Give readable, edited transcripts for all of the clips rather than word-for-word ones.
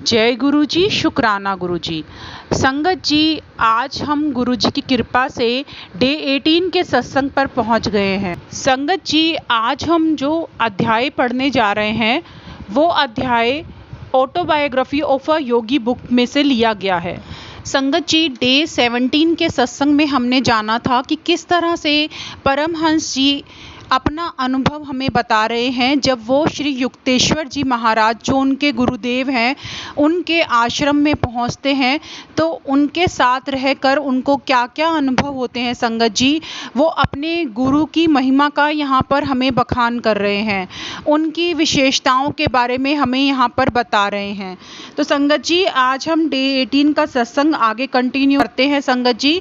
जय गुरु जी, शुक्राना गुरु जी। संगत जी, आज हम गुरु जी की कृपा से डे 18 के सत्संग पर पहुंच गए हैं। संगत जी, आज हम जो अध्याय पढ़ने जा रहे हैं वो अध्याय autobiography of a Yogi book में से लिया गया है। संगत जी, डे 17 के सत्संग में हमने जाना था कि किस तरह से परमहंस जी अपना अनुभव हमें बता रहे हैं जब वो श्री युक्तेश्वर जी महाराज जो उनके गुरुदेव हैं उनके आश्रम में पहुंचते हैं तो उनके साथ रहकर उनको क्या क्या अनुभव होते हैं। संगत जी, वो अपने गुरु की महिमा का यहाँ पर हमें बखान कर रहे हैं, उनकी विशेषताओं के बारे में हमें यहाँ पर बता रहे हैं। तो संगत जी, आज हम डे 18 का सत्संग आगे कंटिन्यू करते हैं। संगत जी,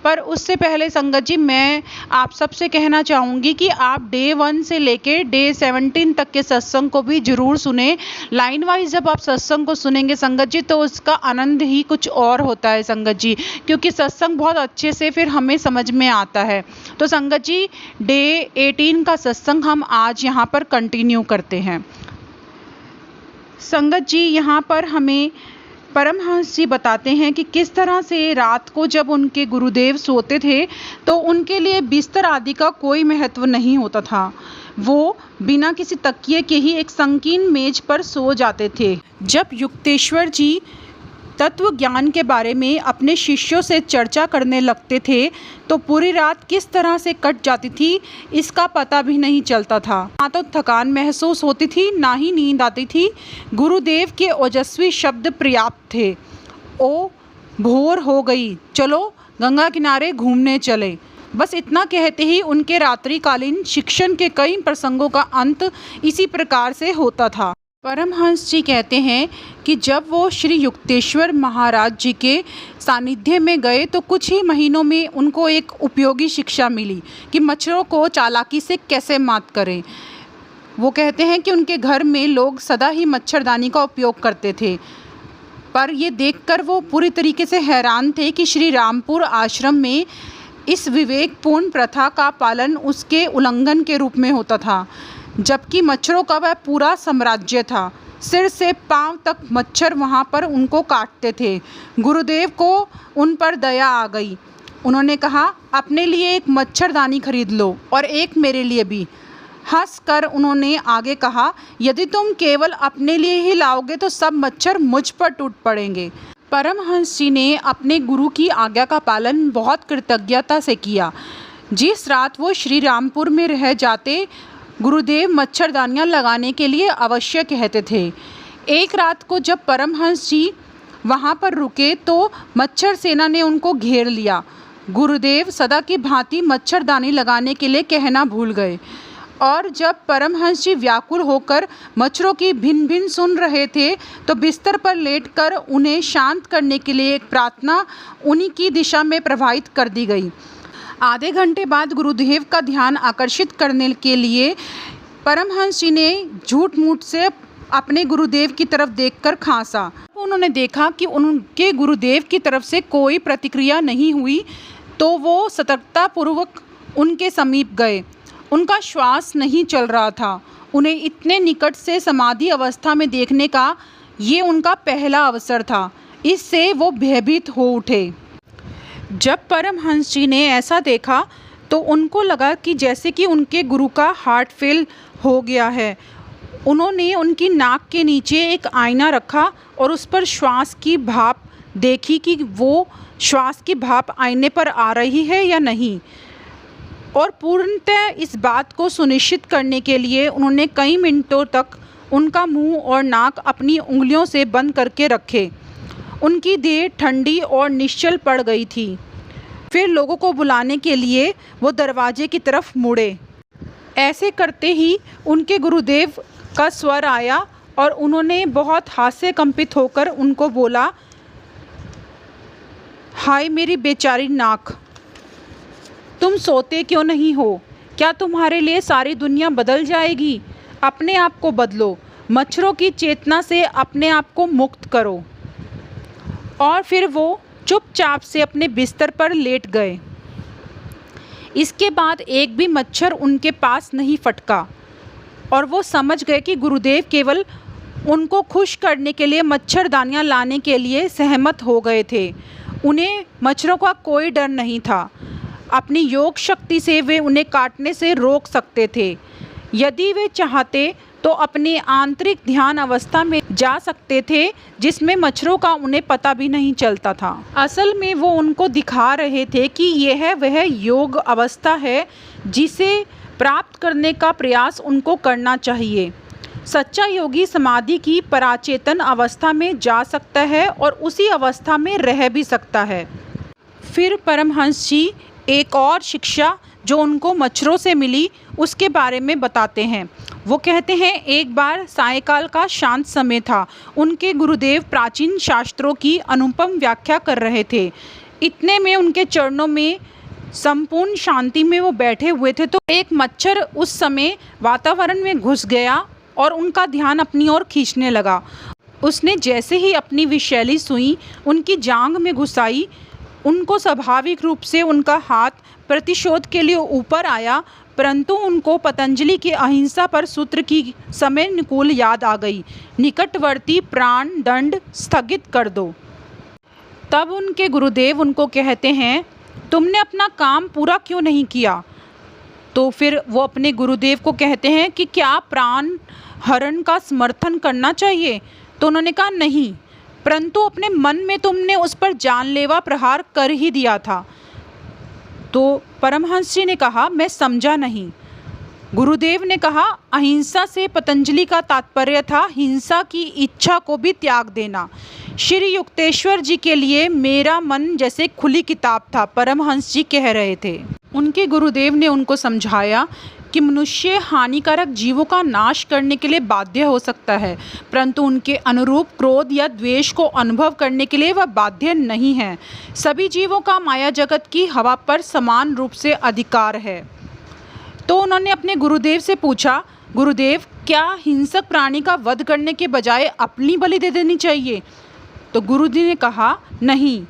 पर उससे पहले संगत जी, मैं आप सबसे कहना चाहूँगी कि आप डे 1 से लेके डे 17 तक के सत्संग को भी जरूर सुने। लाइन वाइज जब आप सत्संग को सुनेंगे संगत जी तो उसका आनंद ही कुछ और होता है संगत जी, क्योंकि सत्संग बहुत अच्छे से फिर हमें समझ में आता है। तो संगत जी, डे 18 का सत्संग हम आज यहाँ पर कंटिन्यू करते हैं। संगत जी, यहाँ पर हमें परमहंस जी बताते हैं कि किस तरह से रात को जब उनके गुरुदेव सोते थे तो उनके लिए बिस्तर आदि का कोई महत्व नहीं होता था। वो बिना किसी तकिए के ही एक संकीर्ण मेज पर सो जाते थे। जब युक्तेश्वर जी तत्व ज्ञान के बारे में अपने शिष्यों से चर्चा करने लगते थे तो पूरी रात किस तरह से कट जाती थी इसका पता भी नहीं चलता था। ना तो थकान महसूस होती थी, ना ही नींद आती थी। गुरुदेव के ओजस्वी शब्द पर्याप्त थे। ओ भोर हो गई, चलो गंगा किनारे घूमने चले। बस इतना कहते ही उनके रात्रिकालीन शिक्षण के कई प्रसंगों का अंत इसी प्रकार से होता था। परमहंस जी कहते हैं कि जब वो श्री युक्तेश्वर महाराज जी के सानिध्य में गए तो कुछ ही महीनों में उनको एक उपयोगी शिक्षा मिली कि मच्छरों को चालाकी से कैसे मात करें। वो कहते हैं कि उनके घर में लोग सदा ही मच्छरदानी का उपयोग करते थे, पर ये देखकर वो पूरी तरीके से हैरान थे कि श्री रामपुर आश्रम में इस विवेकपूर्ण प्रथा का पालन उसके उल्लंघन के रूप में होता था, जबकि मच्छरों का वह पूरा साम्राज्य था। सिर से पांव तक मच्छर वहाँ पर उनको काटते थे। गुरुदेव को उन पर दया आ गई। उन्होंने कहा, अपने लिए एक मच्छरदानी खरीद लो और एक मेरे लिए भी। हंसकर उन्होंने आगे कहा, यदि तुम केवल अपने लिए ही लाओगे तो सब मच्छर मुझ पर टूट पड़ेंगे। परमहंस जी ने अपने गुरु की आज्ञा का पालन बहुत कृतज्ञता से किया। जिस रात वो श्री रामपुर में रह जाते गुरुदेव मच्छरदानियाँ लगाने के लिए अवश्य कहते थे। एक रात को जब परमहंस जी वहाँ पर रुके तो मच्छर सेना ने उनको घेर लिया। गुरुदेव सदा की भांति मच्छरदानी लगाने के लिए कहना भूल गए और जब परमहंस जी व्याकुल होकर मच्छरों की भिन भिन सुन रहे थे तो बिस्तर पर लेटकर उन्हें शांत करने के लिए एक प्रार्थना उन्हीं की दिशा में प्रवाहित कर दी गई। आधे घंटे बाद गुरुदेव का ध्यान आकर्षित करने के लिए परमहंस जी ने झूठ मूठ से अपने गुरुदेव की तरफ देखकर खांसा। उन्होंने देखा कि उनके गुरुदेव की तरफ से कोई प्रतिक्रिया नहीं हुई तो वो सतर्कतापूर्वक उनके समीप गए। उनका श्वास नहीं चल रहा था। उन्हें इतने निकट से समाधि अवस्था में देखने का ये उनका पहला अवसर था। इससे वो भयभीत हो उठे। जब परमहंस जी ने ऐसा देखा तो उनको लगा कि जैसे कि उनके गुरु का हार्ट फेल हो गया है। उन्होंने उनकी नाक के नीचे एक आईना रखा और उस पर श्वास की भाप देखी कि वो श्वास की भाप आईने पर आ रही है या नहीं, और पूर्णतः इस बात को सुनिश्चित करने के लिए उन्होंने कई मिनटों तक उनका मुंह और नाक अपनी उंगलियों से बंद करके रखे। उनकी देह ठंडी और निश्चल पड़ गई थी। फिर लोगों को बुलाने के लिए वो दरवाजे की तरफ मुड़े। ऐसे करते ही उनके गुरुदेव का स्वर आया और उन्होंने बहुत हास्य कंपित होकर उनको बोला, हाय मेरी बेचारी नाक, तुम सोते क्यों नहीं हो? क्या तुम्हारे लिए सारी दुनिया बदल जाएगी? अपने आप को बदलो, मच्छरों की चेतना से अपने आप को मुक्त करो। और फिर वो चुपचाप से अपने बिस्तर पर लेट गए। इसके बाद एक भी मच्छर उनके पास नहीं फटका और वो समझ गए कि गुरुदेव केवल उनको खुश करने के लिए मच्छरदानियाँ लाने के लिए सहमत हो गए थे। उन्हें मच्छरों का कोई डर नहीं था। अपनी योग शक्ति से वे उन्हें काटने से रोक सकते थे। यदि वे चाहते तो अपनी आंतरिक ध्यान अवस्था में जा सकते थे, जिसमें मच्छरों का उन्हें पता भी नहीं चलता था। असल में वो उनको दिखा रहे थे कि यह वह योग अवस्था है जिसे प्राप्त करने का प्रयास उनको करना चाहिए। सच्चा योगी समाधि की पराचेतन अवस्था में जा सकता है और उसी अवस्था में रह भी सकता है। फिर परमहंस जी एक और शिक्षा जो उनको मच्छरों से मिली उसके बारे में बताते हैं। वो कहते हैं, एक बार सायंकाल का शांत समय था। उनके गुरुदेव प्राचीन शास्त्रों की अनुपम व्याख्या कर रहे थे। इतने में उनके चरणों में संपूर्ण शांति में वो बैठे हुए थे, तो एक मच्छर उस समय वातावरण में घुस गया और उनका ध्यान अपनी ओर खींचने लगा। उसने जैसे ही अपनी विषैली सुई उनकी जांघ में घुसाई, उनको स्वाभाविक रूप से उनका हाथ प्रतिशोध के लिए ऊपर आया, परंतु उनको पतंजलि के अहिंसा पर सूत्र की समय अनुकूल याद आ गई, निकटवर्ती प्राण दंड स्थगित कर दो। तब उनके गुरुदेव उनको कहते हैं, तुमने अपना काम पूरा क्यों नहीं किया? तो फिर वो अपने गुरुदेव को कहते हैं कि क्या प्राण हरण का समर्थन करना चाहिए? तो उन्होंने कहा नहीं, परंतु अपने मन में तुमने उस पर जानलेवा प्रहार कर ही दिया था। तो परमहंस जी ने कहा, मैं समझा नहीं। गुरुदेव ने कहा, अहिंसा से पतंजलि का तात्पर्य था हिंसा की इच्छा को भी त्याग देना। श्री युक्तेश्वर जी के लिए मेरा मन जैसे खुली किताब था, परमहंस जी कह रहे थे। उनके गुरुदेव ने उनको समझाया कि मनुष्य हानिकारक जीवों का नाश करने के लिए बाध्य हो सकता है, परंतु उनके अनुरूप क्रोध या द्वेष को अनुभव करने के लिए वह बाध्य नहीं है। सभी जीवों का माया जगत की हवा पर समान रूप से अधिकार है। तो उन्होंने अपने गुरुदेव से पूछा, गुरुदेव, क्या हिंसक प्राणी का वध करने के बजाय अपनी बलि दे देनी चाहिए? तो गुरुजी ने कहा, नहीं,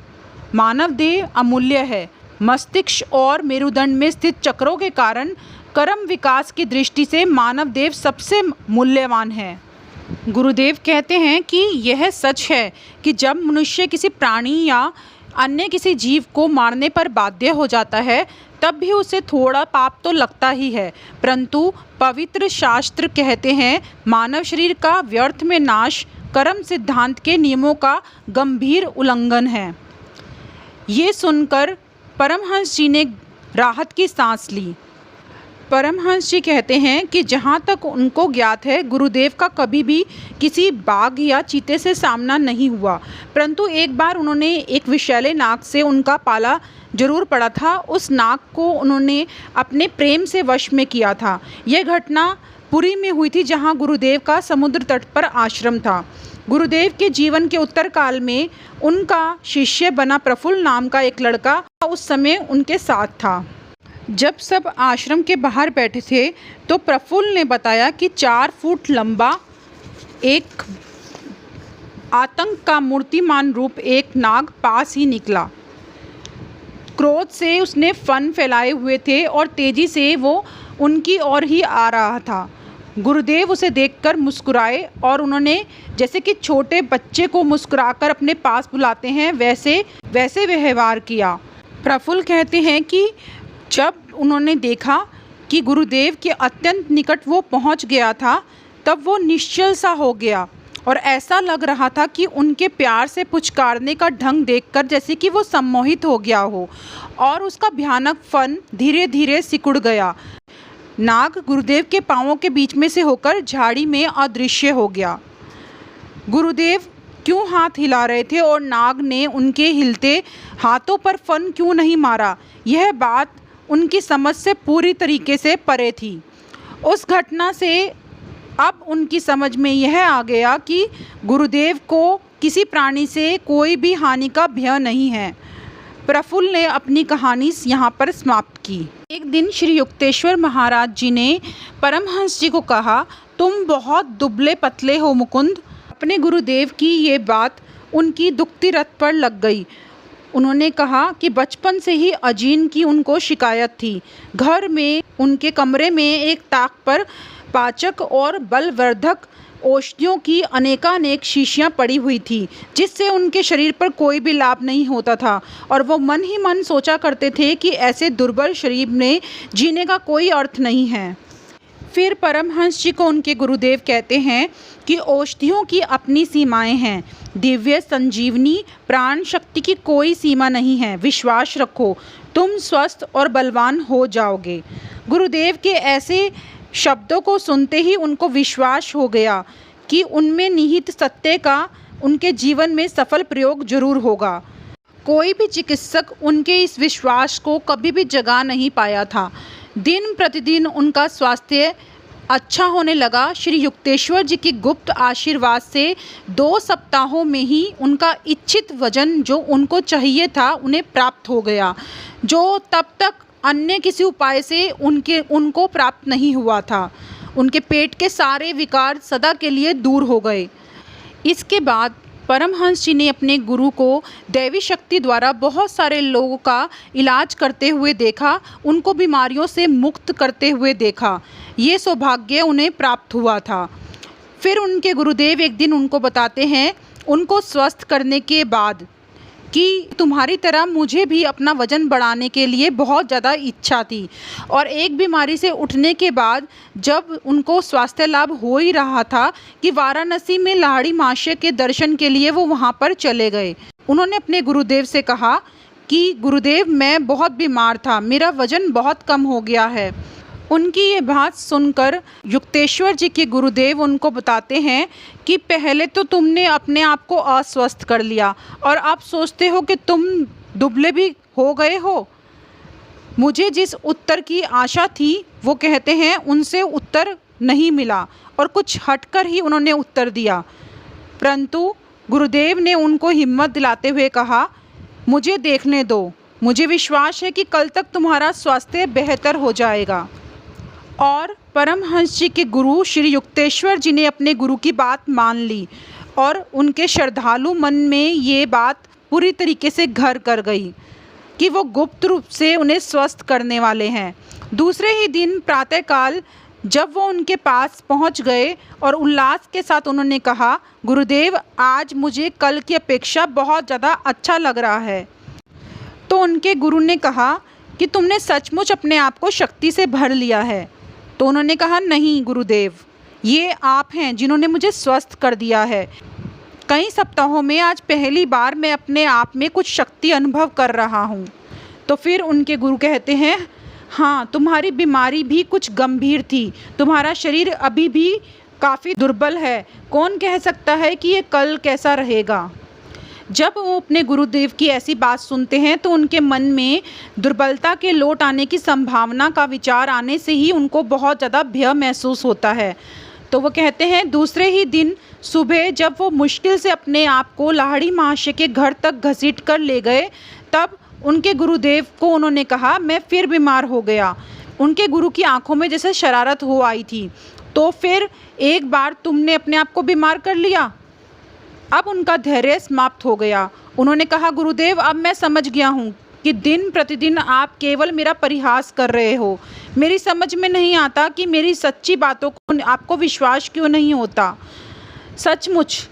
मानव देह अमूल्य है। मस्तिष्क और मेरुदंड में स्थित चक्रों के कारण कर्म विकास की दृष्टि से मानव देव सबसे मूल्यवान है। गुरुदेव कहते हैं कि यह सच है कि जब मनुष्य किसी प्राणी या अन्य किसी जीव को मारने पर बाध्य हो जाता है, तब भी उसे थोड़ा पाप तो लगता ही है, परंतु पवित्र शास्त्र कहते हैं मानव शरीर का व्यर्थ में नाश कर्म सिद्धांत के नियमों का गंभीर उल्लंघन है। ये सुनकर परमहंस जी ने राहत की सांस ली। परमहंस जी कहते हैं कि जहाँ तक उनको ज्ञात है, गुरुदेव का कभी भी किसी बाघ या चीते से सामना नहीं हुआ, परंतु एक बार उन्होंने एक विषैले नाग से उनका पाला जरूर पड़ा था। उस नाग को उन्होंने अपने प्रेम से वश में किया था। यह घटना पुरी में हुई थी, जहाँ गुरुदेव का समुद्र तट पर आश्रम था। गुरुदेव के जीवन के उत्तर काल में उनका शिष्य बना प्रफुल्ल नाम का एक लड़का उस समय उनके साथ था। जब सब आश्रम के बाहर बैठे थे, तो प्रफुल्ल ने बताया कि 4 फुट लंबा एक आतंक का मूर्तिमान रूप एक नाग पास ही निकला। क्रोध से उसने फन फैलाए हुए थे और तेजी से वो उनकी ओर ही आ रहा था। गुरुदेव उसे देखकर मुस्कुराए और उन्होंने जैसे कि छोटे बच्चे को मुस्कुराकर अपने पास बुलाते हैं, वैसे व्यवहार किया। प्रफुल्ल कहते हैं कि जब उन्होंने देखा कि गुरुदेव के अत्यंत निकट वो पहुंच गया था, तब वो निश्चल सा हो गया और ऐसा लग रहा था कि उनके प्यार से पुचकारने का ढंग देखकर जैसे कि वो सम्मोहित हो गया हो और उसका भयानक फन धीरे धीरे सिकुड़ गया। नाग गुरुदेव के पांवों के बीच में से होकर झाड़ी में अदृश्य हो गया। गुरुदेव क्यों हाथ हिला रहे थे और नाग ने उनके हिलते हाथों पर फन क्यों नहीं मारा, यह बात उनकी समझ से पूरी तरीके से परे थी। उस घटना से अब उनकी समझ में यह आ गया कि गुरुदेव को किसी प्राणी से कोई भी हानि का भय नहीं है। प्रफुल्ल ने अपनी कहानी यहाँ पर समाप्त की। एक दिन श्री युक्तेश्वर महाराज जी ने परमहंस जी को कहा, तुम बहुत दुबले पतले हो मुकुंद। अपने गुरुदेव की ये बात उनकी दुखती रत पर लग गई। उन्होंने कहा कि बचपन से ही अजीन की उनको शिकायत थी। घर में उनके कमरे में एक ताक पर पाचक और बलवर्धक औषधियों की अनेकानेक शीशियाँ पड़ी हुई थी, जिससे उनके शरीर पर कोई भी लाभ नहीं होता था, और वो मन ही मन सोचा करते थे कि ऐसे दुर्बल शरीर में जीने का कोई अर्थ नहीं है। फिर परमहंस जी को उनके गुरुदेव कहते हैं कि औषधियों की अपनी सीमाएं हैं, दिव्य संजीवनी प्राण शक्ति की कोई सीमा नहीं है, विश्वास रखो, तुम स्वस्थ और बलवान हो जाओगे। गुरुदेव के ऐसे शब्दों को सुनते ही उनको विश्वास हो गया कि उनमें निहित सत्य का उनके जीवन में सफल प्रयोग जरूर होगा। कोई भी चिकित्सक उनके इस विश्वास को कभी भी जगा नहीं पाया था। दिन प्रतिदिन उनका स्वास्थ्य अच्छा होने लगा। श्री युक्तेश्वर जी की गुप्त आशीर्वाद से 2 सप्ताहों में ही उनका इच्छित वजन जो उनको चाहिए था उन्हें प्राप्त हो गया, जो तब तक अन्य किसी उपाय से उनको प्राप्त नहीं हुआ था। उनके पेट के सारे विकार सदा के लिए दूर हो गए। इसके बाद परमहंस जी ने अपने गुरु को दैवी शक्ति द्वारा बहुत सारे लोगों का इलाज करते हुए देखा, उनको बीमारियों से मुक्त करते हुए देखा। ये सौभाग्य उन्हें प्राप्त हुआ था। फिर उनके गुरुदेव एक दिन उनको बताते हैं, उनको स्वस्थ करने के बाद, कि तुम्हारी तरह मुझे भी अपना वज़न बढ़ाने के लिए बहुत ज़्यादा इच्छा थी, और एक बीमारी से उठने के बाद जब उनको स्वास्थ्य लाभ हो ही रहा था कि वाराणसी में लाहड़ी महाशय के दर्शन के लिए वो वहाँ पर चले गए। उन्होंने अपने गुरुदेव से कहा कि गुरुदेव, मैं बहुत बीमार था, मेरा वज़न बहुत कम हो गया है। उनकी ये बात सुनकर युक्तेश्वर जी के गुरुदेव उनको बताते हैं कि पहले तो तुमने अपने आप को अस्वस्थ कर लिया और अब सोचते हो कि तुम दुबले भी हो गए हो। मुझे जिस उत्तर की आशा थी, वो कहते हैं उनसे उत्तर नहीं मिला, और कुछ हटकर ही उन्होंने उत्तर दिया। परंतु गुरुदेव ने उनको हिम्मत दिलाते हुए कहा, मुझे देखने दो, मुझे विश्वास है कि कल तक तुम्हारा स्वास्थ्य बेहतर हो जाएगा। और परमहंस जी के गुरु श्री युक्तेश्वर जी ने अपने गुरु की बात मान ली, और उनके श्रद्धालु मन में ये बात पूरी तरीके से घर कर गई कि वो गुप्त रूप से उन्हें स्वस्थ करने वाले हैं। दूसरे ही दिन प्रातःकाल जब वो उनके पास पहुंच गए और उल्लास के साथ उन्होंने कहा, गुरुदेव, आज मुझे कल की अपेक्षा बहुत ज़्यादा अच्छा लग रहा है। तो उनके गुरु ने कहा कि तुमने सचमुच अपने आप को शक्ति से भर लिया है। तो उन्होंने कहा, नहीं गुरुदेव, ये आप हैं जिन्होंने मुझे स्वस्थ कर दिया है। कई सप्ताहों में आज पहली बार मैं अपने आप में कुछ शक्ति अनुभव कर रहा हूँ। तो फिर उनके गुरु कहते हैं, हाँ, तुम्हारी बीमारी भी कुछ गंभीर थी, तुम्हारा शरीर अभी भी काफ़ी दुर्बल है, कौन कह सकता है कि ये कल कैसा रहेगा। जब वो अपने गुरुदेव की ऐसी बात सुनते हैं तो उनके मन में दुर्बलता के लौट आने की संभावना का विचार आने से ही उनको बहुत ज़्यादा भय महसूस होता है। तो वो कहते हैं, दूसरे ही दिन सुबह जब वो मुश्किल से अपने आप को लाहड़ी महाशय के घर तक घसीट कर ले गए, तब उनके गुरुदेव को उन्होंने कहा, मैं फिर बीमार हो गया। उनके गुरु की आंखों में जैसे शरारत हो आई थी। तो फिर एक बार तुमने अपने आप को बीमार कर लिया। अब उनका धैर्य समाप्त हो गया। उन्होंने कहा, गुरुदेव, अब मैं समझ गया हूँ कि दिन प्रतिदिन आप केवल मेरा परिहास कर रहे हो। मेरी समझ में नहीं आता कि मेरी सच्ची बातों को आपको विश्वास क्यों नहीं होता। सचमुच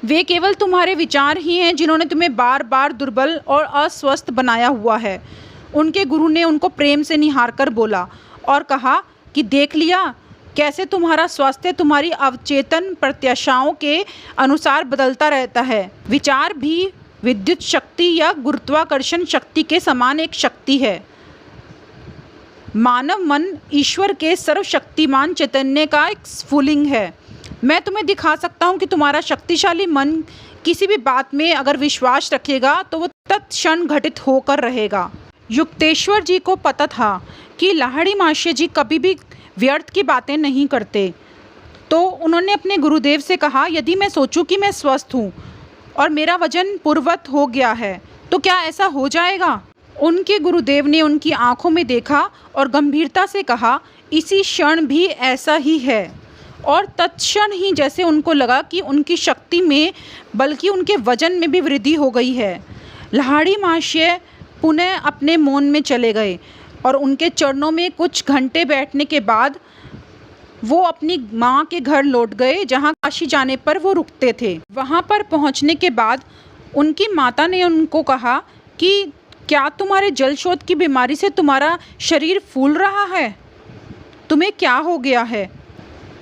वे केवल तुम्हारे विचार ही हैं जिन्होंने तुम्हें बार बार दुर्बल और अस्वस्थ बनाया हुआ है। उनके गुरु ने उनको प्रेम से निहार कर बोला और कहा कि देख लिया कैसे तुम्हारा स्वास्थ्य तुम्हारी अवचेतन प्रत्याशाओं के अनुसार बदलता रहता है। विचार भी विद्युत शक्ति या गुरुत्वाकर्षण शक्ति के समान एक शक्ति है। मानव मन ईश्वर के सर्वशक्तिमान चैतन्य का एक स्फुलिंग है। मैं तुम्हें दिखा सकता हूँ कि तुम्हारा शक्तिशाली मन किसी भी बात में अगर विश्वास रखेगा तो वो तत्क्षण घटित होकर रहेगा। युक्तेश्वर जी को पता था कि लाहड़ी महाशय जी कभी भी व्यर्थ की बातें नहीं करते। तो उन्होंने अपने गुरुदेव से कहा, यदि मैं सोचूं कि मैं स्वस्थ हूँ और मेरा वजन पूर्ववत हो गया है तो क्या ऐसा हो जाएगा। उनके गुरुदेव ने उनकी आंखों में देखा और गंभीरता से कहा, इसी क्षण भी ऐसा ही है। और तत्क्षण ही जैसे उनको लगा कि उनकी शक्ति में बल्कि उनके वजन में भी वृद्धि हो गई है। लाहड़ी महाशय पुनः अपने मौन में चले गए और उनके चरणों में कुछ घंटे बैठने के बाद वो अपनी माँ के घर लौट गए जहाँ काशी जाने पर वो रुकते थे। वहाँ पर पहुँचने के बाद उनकी माता ने उनको कहा कि क्या तुम्हारे जलशोथ की बीमारी से तुम्हारा शरीर फूल रहा है, तुम्हें क्या हो गया है।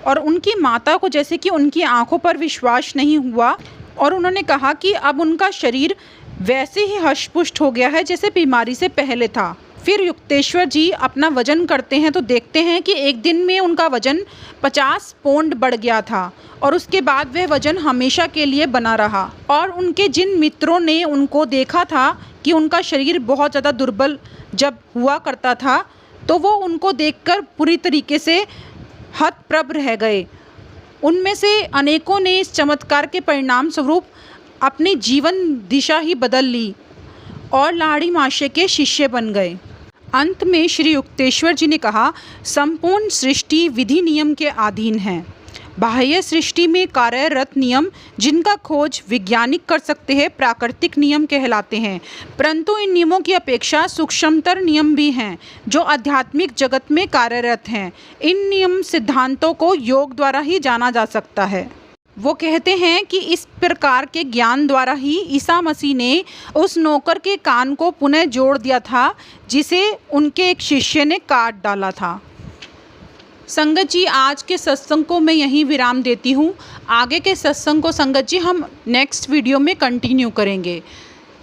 और उनकी माता को जैसे कि उनकी आंखों पर विश्वास नहीं हुआ और उन्होंने कहा कि अब उनका शरीर वैसे ही हष्ट-पुष्ट हो गया है जैसे बीमारी से पहले था। फिर युक्तेश्वर जी अपना वजन करते हैं तो देखते हैं कि एक दिन में उनका वजन 50 पौंड बढ़ गया था और उसके बाद वह वजन हमेशा के लिए बना रहा। और उनके जिन मित्रों ने उनको देखा था कि उनका शरीर बहुत ज़्यादा दुर्बल जब हुआ करता था, तो वो उनको देखकर पूरी तरीके से हतप्रभ रह गए। उनमें से अनेकों ने इस चमत्कार के परिणाम स्वरूप अपनी जीवन दिशा ही बदल ली और लाहिड़ी महाशय के शिष्य बन गए। अंत में श्री युक्तेश्वर जी ने कहा, संपूर्ण सृष्टि विधि नियम के अधीन है। बाह्य सृष्टि में कार्यरत नियम जिनका खोज वैज्ञानिक कर सकते हैं प्राकृतिक नियम कहलाते हैं, परंतु इन नियमों की अपेक्षा सूक्ष्मतर नियम भी हैं जो आध्यात्मिक जगत में कार्यरत हैं। इन नियम सिद्धांतों को योग द्वारा ही जाना जा सकता है। वो कहते हैं कि इस प्रकार के ज्ञान द्वारा ही ईसा मसीह ने उस नौकर के कान को पुनः जोड़ दिया था जिसे उनके एक शिष्य ने काट डाला था। संगत जी, आज के सत्संग को मैं यहीं विराम देती हूँ। आगे के सत्संग को संगत जी हम नेक्स्ट वीडियो में कंटिन्यू करेंगे।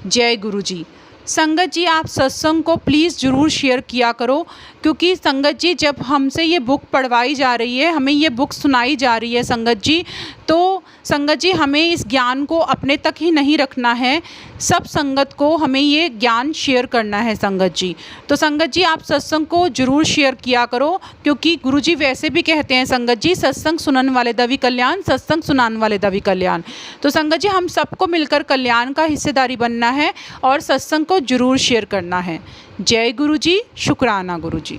जय गुरु जी। संगत जी, आप सत्संग को प्लीज़ ज़रूर शेयर किया करो, क्योंकि संगत जी जब हमसे ये बुक पढ़वाई जा रही है, हमें ये बुक सुनाई जा रही है संगत जी, तो संगत जी हमें इस ज्ञान को अपने तक ही नहीं रखना है, सब संगत को हमें ये ज्ञान शेयर करना है संगत जी। तो संगत जी आप सत्संग को ज़रूर शेयर किया करो, क्योंकि गुरु जी वैसे भी कहते हैं संगत जी, सत्संग सुनन वाले दवी कल्याण, सत्संग सुनान वाले दवी कल्याण। तो संगत जी हम सबको मिलकर कल्याण का हिस्सेदारी बनना है और सत्संग को ज़रूर शेयर करना है। जय गुरु जी, शुक्राना गुरु जी।